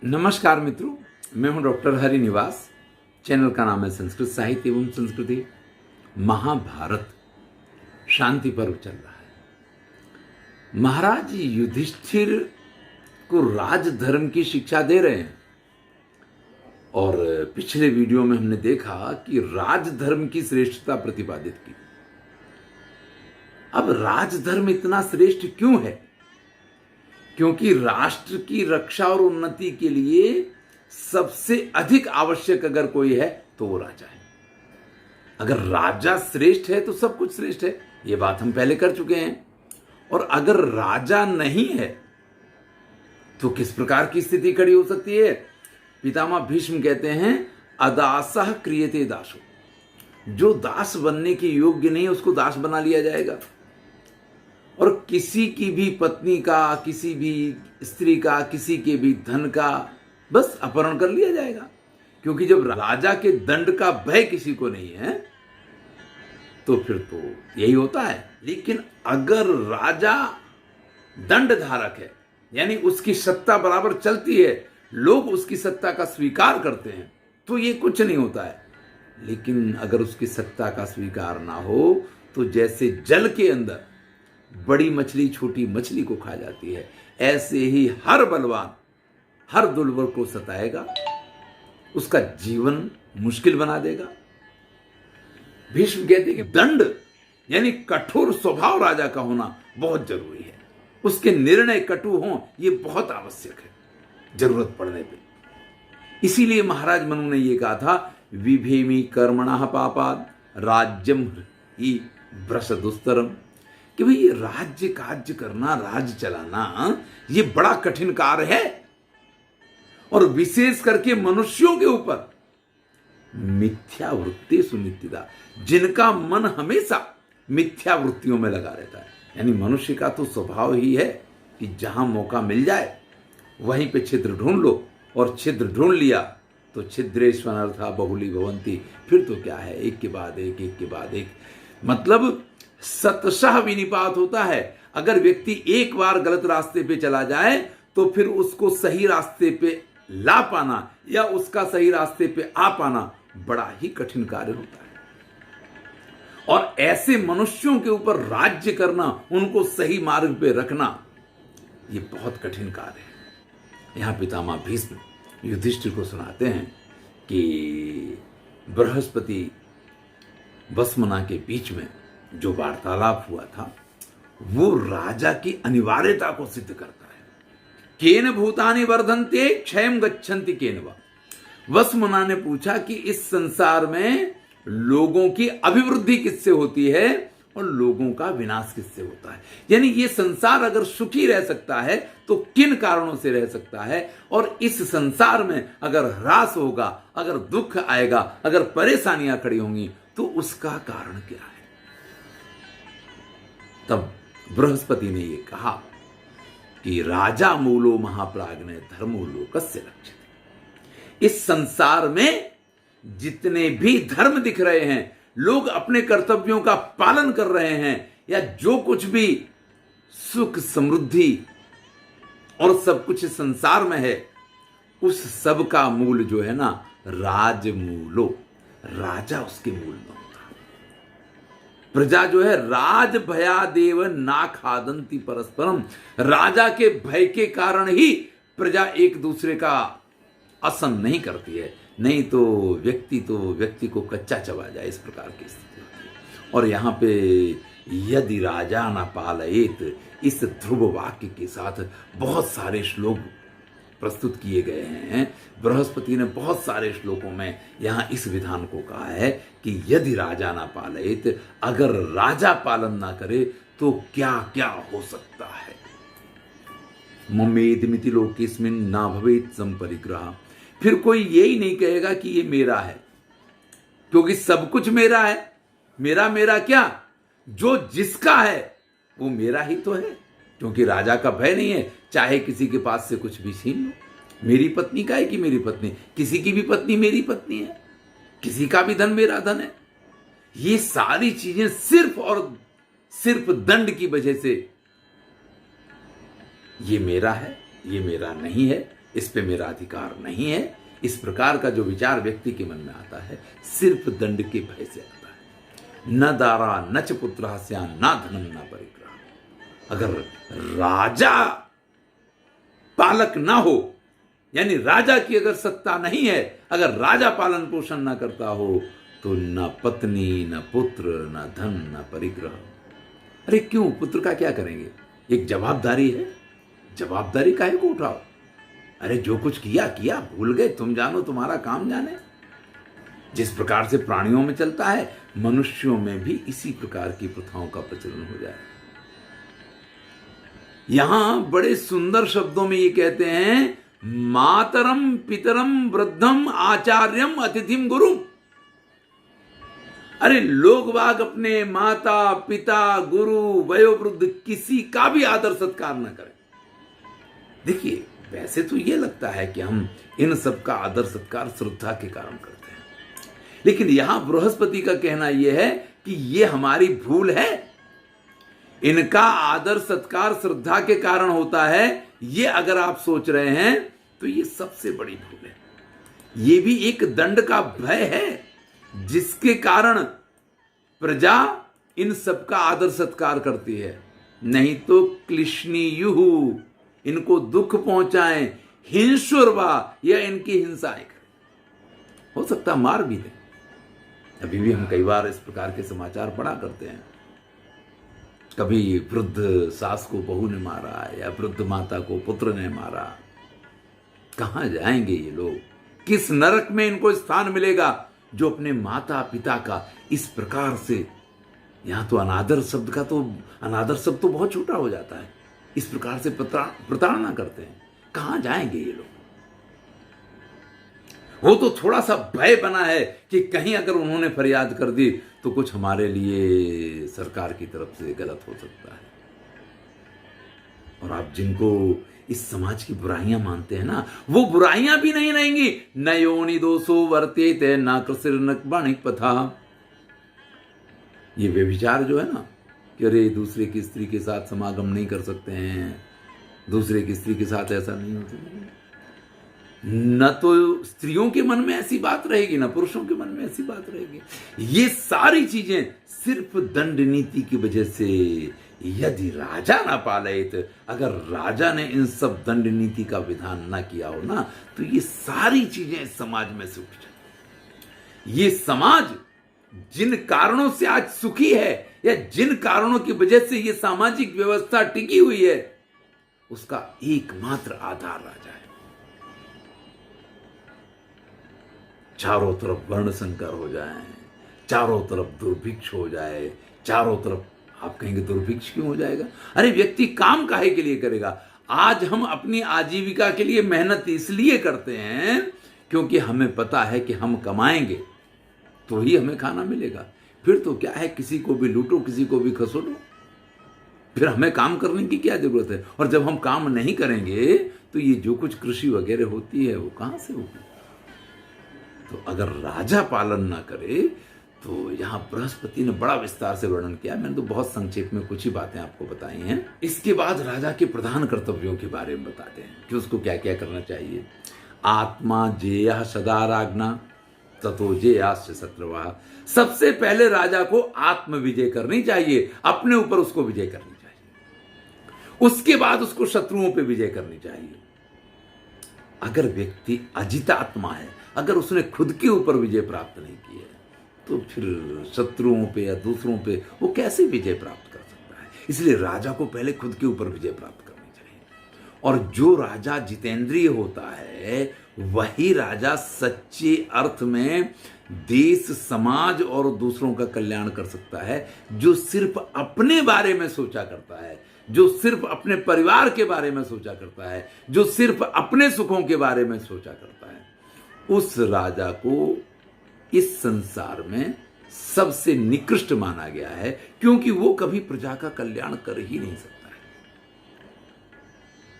नमस्कार मित्रों, मैं हूं डॉक्टर हरि निवास। चैनल का नाम है संस्कृत साहित्य एवं संस्कृति। महाभारत शांति पर्व चल रहा है। महाराज युधिष्ठिर को राजधर्म की शिक्षा दे रहे हैं और पिछले वीडियो में हमने देखा कि राजधर्म की श्रेष्ठता प्रतिपादित की। अब राजधर्म इतना श्रेष्ठ क्यों है? क्योंकि राष्ट्र की रक्षा और उन्नति के लिए सबसे अधिक आवश्यक अगर कोई है तो वो राजा है। अगर राजा श्रेष्ठ है तो सब कुछ श्रेष्ठ है, ये बात हम पहले कर चुके हैं। और अगर राजा नहीं है तो किस प्रकार की स्थिति खड़ी हो सकती है? पितामह भीष्म कहते हैं, अदासः क्रियते दासो। जो दास बनने के योग्य नहीं उसको दास बना लिया जाएगा। और किसी की भी पत्नी का, किसी भी स्त्री का, किसी के भी धन का बस अपहरण कर लिया जाएगा। क्योंकि जब राजा के दंड का भय किसी को नहीं है तो फिर तो यही होता है। लेकिन अगर राजा दंड धारक है, यानी उसकी सत्ता बराबर चलती है, लोग उसकी सत्ता का स्वीकार करते हैं, तो ये कुछ नहीं होता है। लेकिन अगर उसकी सत्ता का स्वीकार ना हो तो जैसे जल के अंदर बड़ी मछली छोटी मछली को खा जाती है, ऐसे ही हर बलवान हर दुर्बल को सताएगा, उसका जीवन मुश्किल बना देगा। भीष्म कहते हैं कि दंड यानी कठोर स्वभाव राजा का होना बहुत जरूरी है। उसके निर्णय कटु हों, ये बहुत आवश्यक है जरूरत पड़ने पे। इसीलिए महाराज मनु ने यह कहा था, विभेमी कर्मणः पापाद राज्यम ही भ्रश दुस्तरम, कि भाई ये राज्य कार्य करना, राज्य चलाना ये बड़ा कठिन कार्य है। और विशेष करके मनुष्यों के ऊपर मिथ्या वृत्ति सुनित्तिदा, जिनका मन हमेशा मिथ्या वृत्तियों में लगा रहता है। यानी मनुष्य का तो स्वभाव ही है कि जहां मौका मिल जाए वहीं पे छिद्र ढूंढ लो, और छिद्र ढूंढ लिया तो छिद्रेष्वनर्था बहुली भवंती। फिर तो क्या है, एक के बाद एक, एक के बाद एक, मतलब शतशः विनिपात होता है। अगर व्यक्ति एक बार गलत रास्ते पे चला जाए तो फिर उसको सही रास्ते पे ला पाना या उसका सही रास्ते पे आ पाना बड़ा ही कठिन कार्य होता है। और ऐसे मनुष्यों के ऊपर राज्य करना, उनको सही मार्ग पे रखना, ये बहुत कठिन कार्य है। यहां पितामह भीष्म युधिष्ठिर को सुनाते हैं कि बृहस्पति वसुमना के बीच में जो वार्तालाप हुआ था वो राजा की अनिवार्यता को सिद्ध करता है। केन भूतानि वर्धन्ते क्षयं गच्छन्ति केन वा। वसुमना ने पूछा कि इस संसार में लोगों की अभिवृद्धि किससे होती है और लोगों का विनाश किससे होता है। यानी ये संसार अगर सुखी रह सकता है तो किन कारणों से रह सकता है, और इस संसार में अगर ह्रास होगा, अगर दुख आएगा, अगर परेशानियां खड़ी होंगी तो उसका कारण क्या है। तब बृहस्पति ने यह कहा कि राजा मूलो महाप्राज्ञ धर्मो लोकस्य रक्षति। इस संसार में जितने भी धर्म दिख रहे हैं, लोग अपने कर्तव्यों का पालन कर रहे हैं, या जो कुछ भी सुख समृद्धि और सब कुछ इस संसार में है, उस सब का मूल जो है ना, राजमूलो, राजा उसके मूल में। प्रजा जो है राज भयादेव ना खादंती परस्परम, राजा के भय के कारण ही प्रजा एक दूसरे का असम नहीं करती है, नहीं तो व्यक्ति को कच्चा चबा जाए, इस प्रकार की स्थिति होती है। और यहाँ पे यदि राजा न पालयेत, इस ध्रुव वाक्य के साथ बहुत सारे श्लोक प्रस्तुत किए गए हैं। बृहस्पति ने बहुत सारे श्लोकों में यहां इस विधान को कहा है कि यदि राजा ना पालयेत, अगर राजा पालन ना करे तो क्या क्या हो सकता है। ममेदमिति लोकेस्मिन् ना भवेत् संपरिग्रह, फिर कोई यही नहीं कहेगा कि ये मेरा है, क्योंकि सब कुछ मेरा है। मेरा मेरा क्या, जो जिसका है वो मेरा ही तो है। क्योंकि राजा का भय नहीं है, चाहे किसी के पास से कुछ भी छीन लो। मेरी पत्नी का है कि मेरी पत्नी, किसी की भी पत्नी मेरी पत्नी है, किसी का भी धन मेरा धन है। ये सारी चीजें सिर्फ और सिर्फ दंड की वजह से ये मेरा है, ये मेरा नहीं है, इस पे मेरा अधिकार नहीं है। इस प्रकार का जो विचार व्यक्ति के मन में आता है सिर्फ दंड के भय से आता है। न दारा न च पुत्र स्यान न धनम न परिग्रह। अगर राजा पालक ना हो, यानी राजा की अगर सत्ता नहीं है, अगर राजा पालन पोषण ना करता हो, तो न पत्नी न पुत्र न धन न परिग्रह। अरे क्यों, पुत्र का क्या करेंगे? एक जवाबदारी है, जवाबदारी काहे को उठाओ? अरे जो कुछ किया किया, भूल गए, तुम जानो, तुम्हारा काम जाने। जिस प्रकार से प्राणियों में चलता है, मनुष्यों में भी इसी प्रकार की प्रथाओं का प्रचलन हो जाए। यहां बड़े सुंदर शब्दों में ये कहते हैं, मातरम पितरम वृद्धम आचार्यम अतिथिम गुरु। अरे लोग बाग अपने माता पिता गुरु वयोवृद्ध किसी का भी आदर सत्कार न करें। देखिए, वैसे तो ये लगता है कि हम इन सब का आदर सत्कार श्रद्धा के कारण करते हैं, लेकिन यहां बृहस्पति का कहना यह है कि ये हमारी भूल है। इनका आदर सत्कार श्रद्धा के कारण होता है, ये अगर आप सोच रहे हैं तो ये सबसे बड़ी भूल है। ये भी एक दंड का भय है, जिसके कारण प्रजा इन सब का आदर सत्कार करती है। नहीं तो क्लिश्नीयुहु, इनको दुख पहुंचाएं, हिंसुरवा, या इनकी हिंसाएं करें। हो सकता मार भी दें। अभी भी हम कई बार इस प्रकार के समाचार पढ़ा करते हैं। कभी वृद्ध सास को बहू ने मारा, या वृद्ध माता को पुत्र ने मारा। कहां जाएंगे ये लोग? किस नरक में इनको स्थान मिलेगा जो अपने माता पिता का इस प्रकार से, यहां तो अनादर शब्द तो बहुत छोटा हो जाता है, इस प्रकार से प्रताड़ना करते हैं। कहां जाएंगे ये लोग? वो तो थोड़ा सा भय बना है कि कहीं अगर उन्होंने फरियाद कर दी तो कुछ हमारे लिए सरकार की तरफ से गलत हो सकता है। और आप जिनको इस समाज की बुराइयां मानते हैं ना, वो बुराइयां भी नहीं रहेंगी। न योनि दोषो वर्तेते न कृषिर न बाणिक पथा। ये व्यभिचार जो है ना, कि अरे दूसरे की स्त्री के साथ समागम नहीं कर सकते हैं, दूसरे की स्त्री के साथ ऐसा नहीं हो सकता, न तो स्त्रियों के मन में ऐसी बात रहेगी, न पुरुषों के मन में ऐसी बात रहेगी। ये सारी चीजें सिर्फ दंड नीति की वजह से, यदि राजा ना पालित, अगर राजा ने इन सब दंड नीति का विधान ना किया हो ना, तो ये सारी चीजें समाज में से उठ जाए। ये समाज जिन कारणों से आज सुखी है, या जिन कारणों की वजह से ये सामाजिक व्यवस्था टिकी हुई है, उसका एकमात्र आधार राजा है। चारों तरफ वर्ण संकर हो जाए, चारों तरफ दुर्भिक्ष हो जाए, चारों तरफ, आप कहेंगे दुर्भिक्ष क्यों हो जाएगा? अरे व्यक्ति काम काहे के लिए करेगा? आज हम अपनी आजीविका के लिए मेहनत इसलिए करते हैं क्योंकि हमें पता है कि हम कमाएंगे तो ही हमें खाना मिलेगा। फिर तो क्या है, किसी को भी लूटो, किसी को भी खसोटो, फिर हमें काम करने की क्या जरूरत है? और जब हम काम नहीं करेंगे तो ये जो कुछ कृषि वगैरह होती है वो कहां से होगी? तो अगर राजा पालन ना करे, तो यहां बृहस्पति ने बड़ा विस्तार से वर्णन किया। मैंने तो बहुत संक्षेप में कुछ ही बातें आपको बताई हैं। इसके बाद राजा के प्रधान कर्तव्यों के बारे में बताते हैं कि उसको क्या क्या करना चाहिए। आत्मा जेयः सदा राज्ञा ततो जेयास्य शत्रुवः। सबसे पहले राजा को आत्म विजय करनी चाहिए, अपने ऊपर उसको विजय करनी चाहिए। उसके बाद उसको शत्रुओं पे विजय करनी चाहिए। अगर व्यक्ति अजितात्मा है, अगर उसने खुद के ऊपर विजय प्राप्त नहीं की है, तो फिर शत्रुओं पे या दूसरों पे वो कैसे विजय प्राप्त कर सकता है? इसलिए राजा को पहले खुद के ऊपर विजय प्राप्त करनी चाहिए। और जो राजा जितेंद्रिय होता है, वही राजा सच्चे अर्थ में देश, समाज और दूसरों का कल्याण कर सकता है। जो सिर्फ अपने बारे में सोचा करता है, जो सिर्फ अपने परिवार के बारे में सोचा करता है, जो सिर्फ अपने सुखों के बारे में सोचा करता है, उस राजा को इस संसार में सबसे निकृष्ट माना गया है, क्योंकि वो कभी प्रजा का कल्याण कर ही नहीं सकता है।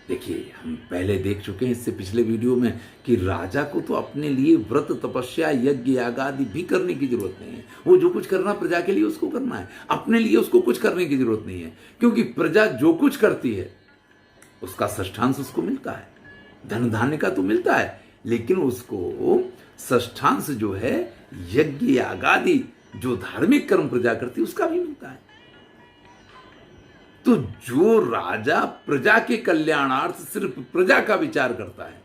देखिए, हम पहले देख चुके हैं इससे पिछले वीडियो में कि राजा को तो अपने लिए व्रत, तपस्या, यज्ञ, याग आदि भी करने की जरूरत नहीं है। वो जो कुछ करना प्रजा के लिए उसको करना है, अपने लिए उसको कुछ करने की जरूरत नहीं है, क्योंकि प्रजा जो कुछ करती है उसका षष्ठांश उसको मिलता है। धन धान्य का तो मिलता है, लेकिन उसको षष्ठांश जो है यज्ञ यागादि जो धार्मिक कर्म प्रजा करती है उसका भी मिलता है। तो जो राजा प्रजा के कल्याणार्थ सिर्फ प्रजा का विचार करता है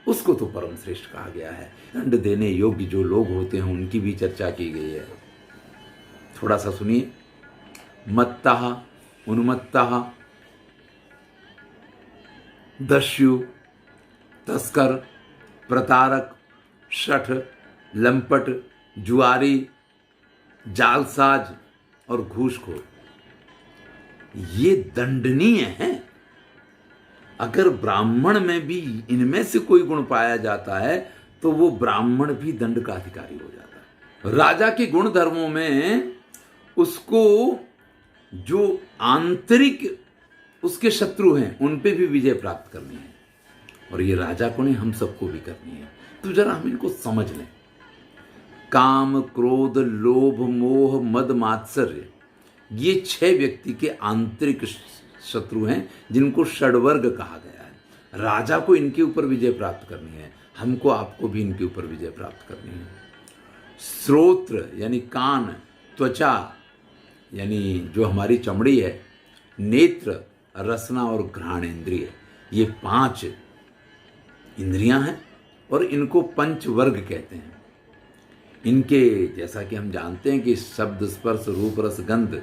उसको तो परम श्रेष्ठ कहा गया है। दंड देने योग्य जो लोग होते हैं उनकी भी चर्चा की गई है। थोड़ा सा सुनिए। मत्तः, उन्मत्तः, दस्यु, तस्कर, प्रतारक, शठ, लंपट, जुआरी, जालसाज और घूसखोर, ये दंडनीय है। अगर ब्राह्मण में भी इनमें से कोई गुण पाया जाता है तो वो ब्राह्मण भी दंड का अधिकारी हो जाता है। राजा के गुण धर्मों में उसको जो आंतरिक उसके शत्रु हैं उन पे भी विजय प्राप्त करनी है, और ये राजा को नहीं हम सबको भी करनी है। तो जरा हम इनको समझ लें। काम, क्रोध, लोभ, मोह, मद, मात्सर्य, ये 6 व्यक्ति के आंतरिक शत्रु हैं जिनको षड्वर्ग कहा गया है। राजा को इनके ऊपर विजय प्राप्त करनी है, हमको आपको भी इनके ऊपर विजय प्राप्त करनी है। श्रोत्र यानी कान, त्वचा यानी जो हमारी चमड़ी है, नेत्र, रसना और घ्राणेंद्रिय, ये 5 इंद्रियां हैं और इनको पंचवर्ग कहते हैं। इनके जैसा कि हम जानते हैं कि शब्द, स्पर्श, रूप, रस, गंध,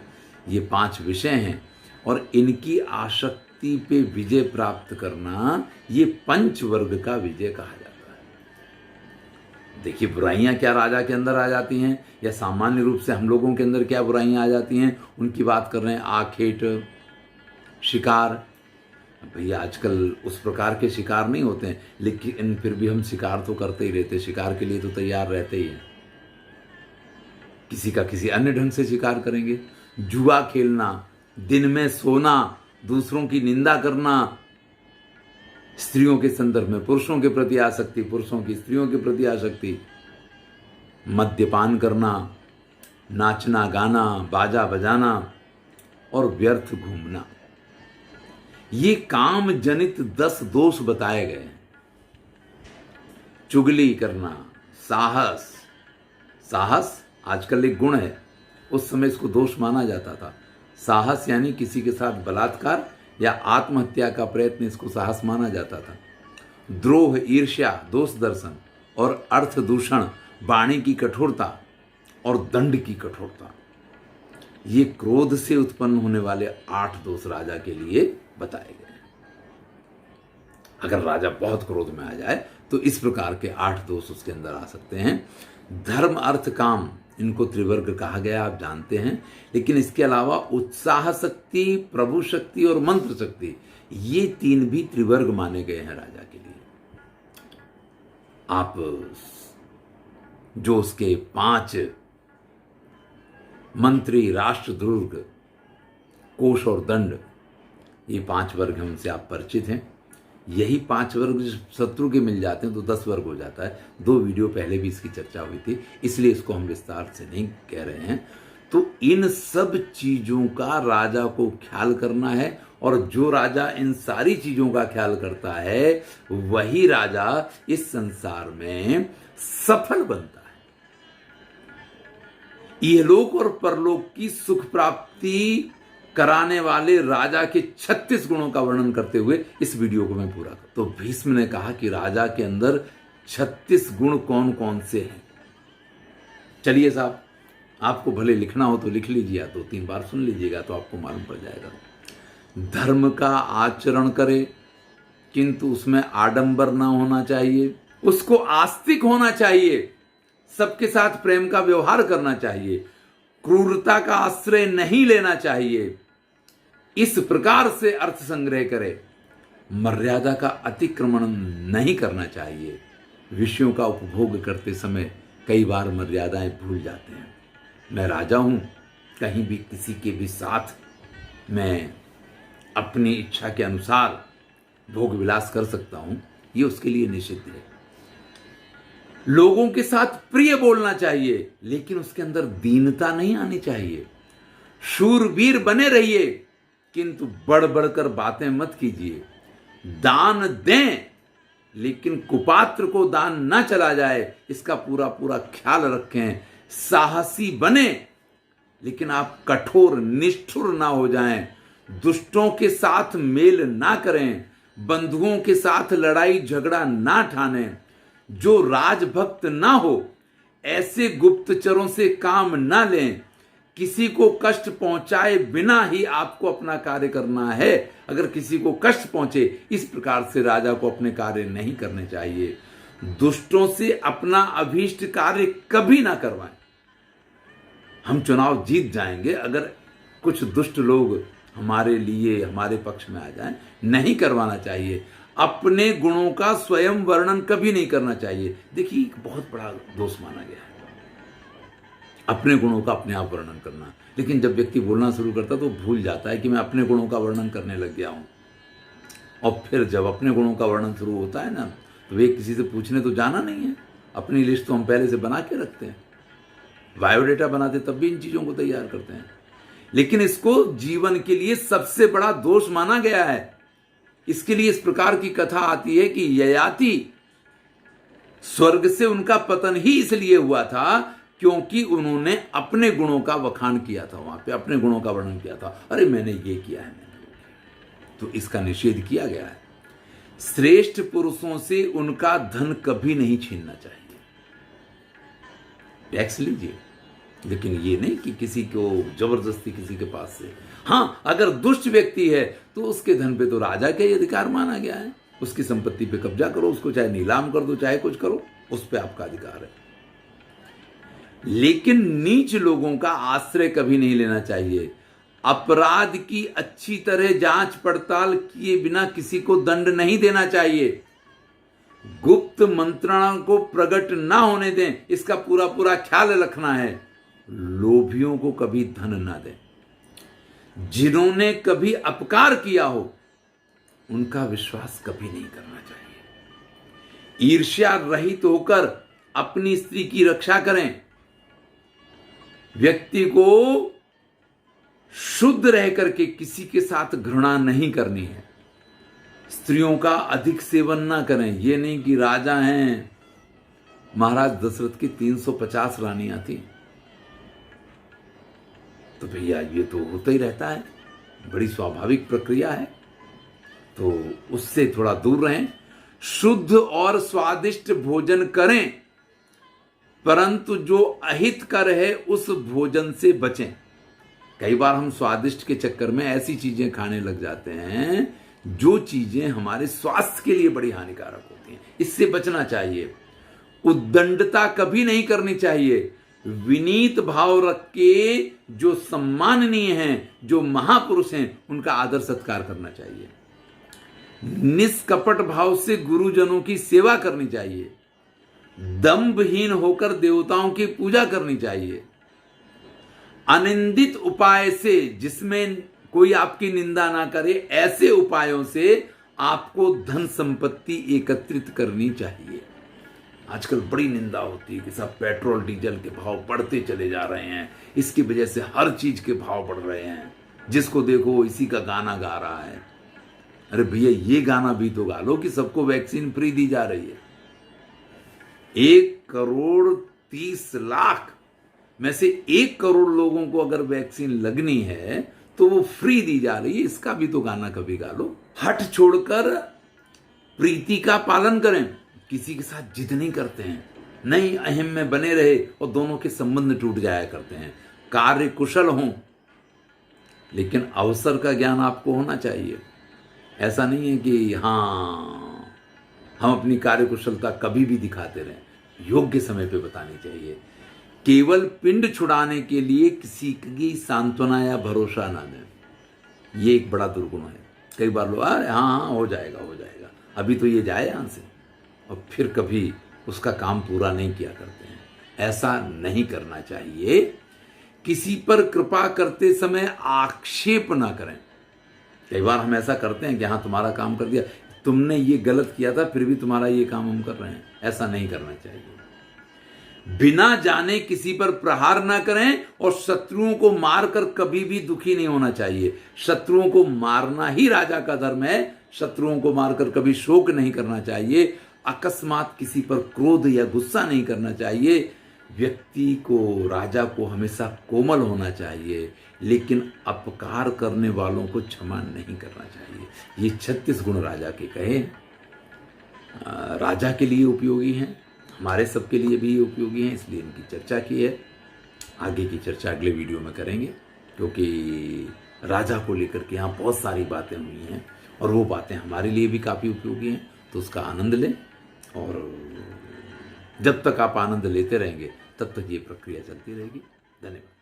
ये 5 विषय हैं और इनकी आसक्ति पे विजय प्राप्त करना ये पंचवर्ग का विजय कहा जाता है। देखिए बुराइयां क्या राजा के अंदर आ जाती हैं या सामान्य रूप से हम लोगों के अंदर क्या बुराइयां आ जाती हैं, उनकी बात कर रहे हैं। आखेट, शिकार, भैया आजकल उस प्रकार के शिकार नहीं होते हैं, लेकिन फिर भी हम शिकार तो करते ही रहते, शिकार के लिए तो तैयार रहते ही हैं। किसी का किसी अन्य ढंग से शिकार करेंगे। जुआ खेलना, दिन में सोना, दूसरों की निंदा करना, स्त्रियों के संदर्भ में पुरुषों के प्रति आसक्ति, पुरुषों की स्त्रियों के प्रति आसक्ति, मद्यपान करना, नाचना गाना, बाजा बजाना और व्यर्थ घूमना, ये काम जनित 10 दोष बताए गए हैं। चुगली करना, साहस, साहस आजकल एक गुण है, उस समय इसको दोष माना जाता था। साहस यानी किसी के साथ बलात्कार या आत्महत्या का प्रयत्न, इसको साहस माना जाता था। द्रोह, ईर्ष्या, दोष दर्शन और अर्थ दूषण, वाणी की कठोरता और दंड की कठोरता, ये क्रोध से उत्पन्न होने वाले 8 दोष राजा के लिए बताए गए हैं। अगर राजा बहुत क्रोध में आ जाए तो इस प्रकार के 8 दोष उसके अंदर आ सकते हैं। धर्म, अर्थ, काम, इनको त्रिवर्ग कहा गया, आप जानते हैं। लेकिन इसके अलावा उत्साह शक्ति, प्रभु शक्ति और मंत्र शक्ति, ये 3 भी त्रिवर्ग माने गए हैं राजा के लिए। आप जो उसके 5 मंत्री, राष्ट्रदुर्ग, कोष और दंड, ये 5 वर्ग हैं, उनसे आप परिचित हैं। यही 5 वर्ग शत्रु के मिल जाते हैं तो 10 वर्ग हो जाता है। 2 वीडियो पहले भी इसकी चर्चा हुई थी, इसलिए इसको हम विस्तार से नहीं कह रहे हैं। तो इन सब चीजों का राजा को ख्याल करना है, और जो राजा इन सारी चीजों का ख्याल करता है वही राजा इस संसार में सफल बनता है। इहलोक और परलोक की सुख प्राप्ति कराने वाले राजा के 36 गुणों का वर्णन करते हुए इस वीडियो को मैं पूरा कर। तो भीष्म ने कहा कि राजा के अंदर 36 गुण कौन कौन से हैं। चलिए साहब, आपको भले लिखना हो तो लिख लीजिए, या 2-3 बार सुन लीजिएगा तो आपको मालूम पड़ जाएगा। धर्म का आचरण करे किंतु उसमें आडंबर ना होना चाहिए, उसको आस्तिक होना चाहिए, सबके साथ प्रेम का व्यवहार करना चाहिए, क्रूरता का आश्रय नहीं लेना चाहिए, इस प्रकार से अर्थ संग्रह करे, मर्यादा का अतिक्रमण नहीं करना चाहिए। विषयों का उपभोग करते समय कई बार मर्यादाएं भूल जाते हैं। मैं राजा हूं, कहीं भी किसी के भी साथ मैं अपनी इच्छा के अनुसार भोग विलास कर सकता हूं, ये उसके लिए निषिद्ध है। लोगों के साथ प्रिय बोलना चाहिए, लेकिन उसके अंदर दीनता नहीं आनी चाहिए। शूरवीर बने रहिए किंतु बढ़ बढ़कर बातें मत कीजिए। दान दें लेकिन कुपात्र को दान न चला जाए, इसका पूरा पूरा ख्याल रखें। साहसी बने, लेकिन आप कठोर निष्ठुर ना हो जाएं। दुष्टों के साथ मेल ना करें, बंधुओं के साथ लड़ाई झगड़ा ना ठाने। जो राजभक्त ना हो, ऐसे गुप्तचरों से काम ना लें। किसी को कष्ट पहुंचाए बिना ही आपको अपना कार्य करना है। अगर किसी को कष्ट पहुंचे, इस प्रकार से राजा को अपने कार्य नहीं करने चाहिए। दुष्टों से अपना अभीष्ट कार्य कभी ना करवाएं। हम चुनाव जीत जाएंगे अगर कुछ दुष्ट लोग हमारे लिए हमारे पक्ष में आ जाएं, नहीं करवाना चाहिए। अपने गुणों का स्वयं वर्णन कभी नहीं करना चाहिए। देखिए, बहुत बड़ा दोष माना गया है अपने गुणों का अपने आप वर्णन करना। लेकिन जब व्यक्ति बोलना शुरू करता है तो भूल जाता है कि मैं अपने गुणों का वर्णन करने लग गया हूं। और फिर जब अपने गुणों का वर्णन शुरू होता है ना, तो वे किसी से पूछने तो जाना नहीं है। अपनी लिस्ट तो हम पहले से बना के रखते हैं, बायोडेटा बनाते तब भी इन चीजों को तैयार करते हैं। लेकिन इसको जीवन के लिए सबसे बड़ा दोष माना गया है। इसके लिए इस प्रकार की कथा आती है कि ययाति स्वर्ग से उनका पतन ही इसलिए हुआ था क्योंकि उन्होंने अपने गुणों का वखान किया था, वहां पे अपने गुणों का वर्णन किया था। अरे मैंने ये किया है, मैंने वो किया, तो इसका निषेध किया गया है। श्रेष्ठ पुरुषों से उनका धन कभी नहीं छीनना चाहिए। टैक्स लीजिए, लेकिन ये नहीं कि किसी को जबरदस्ती किसी के पास से। हाँ, अगर दुष्ट व्यक्ति है तो उसके धन पे तो राजा का ही अधिकार माना गया है। उसकी संपत्ति पे कब्जा करो, उसको चाहे नीलाम कर दो, चाहे कुछ करो, उस पे आपका अधिकार है। लेकिन नीच लोगों का आश्रय कभी नहीं लेना चाहिए। अपराध की अच्छी तरह जांच पड़ताल किए बिना किसी को दंड नहीं देना चाहिए। गुप्त मंत्रणा को प्रकट ना होने दें, इसका पूरा पूरा ख्याल रखना है। लोभियों को कभी धन ना दें। जिन्होंने कभी अपकार किया हो, उनका विश्वास कभी नहीं करना चाहिए। ईर्ष्या रहित होकर अपनी स्त्री की रक्षा करें। व्यक्ति को शुद्ध रह करके किसी के साथ घृणा नहीं करनी है। स्त्रियों का अधिक सेवन ना करें। यह नहीं कि राजा हैं, महाराज दशरथ की 350 रानियां थी, तो भैया ये तो होता ही रहता है, बड़ी स्वाभाविक प्रक्रिया है, तो उससे थोड़ा दूर रहें। शुद्ध और स्वादिष्ट भोजन करें, परंतु जो अहितकर है उस भोजन से बचें। कई बार हम स्वादिष्ट के चक्कर में ऐसी चीजें खाने लग जाते हैं जो चीजें हमारे स्वास्थ्य के लिए बड़ी हानिकारक होती हैं। इससे बचना चाहिए। उद्दंडता कभी नहीं करनी चाहिए। विनीत भाव रख के जो सम्माननीय हैं, जो महापुरुष हैं, उनका आदर सत्कार करना चाहिए। निष्कपट भाव से गुरुजनों की सेवा करनी चाहिए। दंभहीन होकर देवताओं की पूजा करनी चाहिए। अनिंदित उपाय से, जिसमें कोई आपकी निंदा ना करे, ऐसे उपायों से आपको धन संपत्ति एकत्रित करनी चाहिए। आजकल बड़ी निंदा होती है कि सब पेट्रोल डीजल के भाव बढ़ते चले जा रहे हैं, इसकी वजह से हर चीज के भाव बढ़ रहे हैं, जिसको देखो इसी का गाना गा रहा है। अरे भैया, ये गाना भी तो गा लो कि सबको वैक्सीन फ्री दी जा रही है। 1,30,00,000 में से 1 करोड़ लोगों को अगर वैक्सीन लगनी है तो वो फ्री दी जा रही है। इसका भी तो गाना कभी गा लो। हट छोड़कर प्रीति का पालन करें। किसी के साथ जिद नहीं करते हैं, नहीं अहम में बने रहे और दोनों के संबंध टूट जाया करते हैं। कार्य कुशल हों, लेकिन अवसर का ज्ञान आपको होना चाहिए। ऐसा नहीं है कि हाँ हम अपनी कार्य कुशलता कभी भी दिखाते रहें, योग्य समय पे बतानी चाहिए। केवल पिंड छुड़ाने के लिए किसी की सांत्वना या भरोसा ना दें, ये एक बड़ा दुर्गुण है। कई बार लोग अरे हाँ हो जाएगा हो जाएगा, अभी तो ये जाए यहां से, और फिर कभी उसका काम पूरा नहीं किया करते हैं। ऐसा नहीं करना चाहिए। किसी पर कृपा करते समय आक्षेप ना करें। कई बार हम ऐसा करते हैं कि हाँ तुम्हारा काम कर दिया, तुमने ये गलत किया था, फिर भी तुम्हारा ये काम हम कर रहे हैं। ऐसा नहीं करना चाहिए। बिना जाने किसी पर प्रहार ना करें और शत्रुओं को मारकर कभी भी दुखी नहीं होना चाहिए। शत्रुओं को मारना ही राजा का धर्म है, शत्रुओं को मारकर कभी शोक नहीं करना चाहिए, अकस्मात किसी पर क्रोध या गुस्सा नहीं करना चाहिए। व्यक्ति को, राजा को हमेशा कोमल होना चाहिए, लेकिन अपकार करने वालों को क्षमा नहीं करना चाहिए। ये 36 गुण राजा के कहे, राजा के लिए उपयोगी हैं, हमारे सबके लिए भी उपयोगी हैं, इसलिए इनकी चर्चा की है। आगे की चर्चा अगले वीडियो में करेंगे, क्योंकि राजा को लेकर के यहाँ बहुत सारी बातें हुई हैं और वो बातें हमारे लिए भी काफ़ी उपयोगी हैं। तो उसका आनंद लें, और जब तक आप आनंद लेते रहेंगे तब तक ये प्रक्रिया चलती रहेगी। धन्यवाद।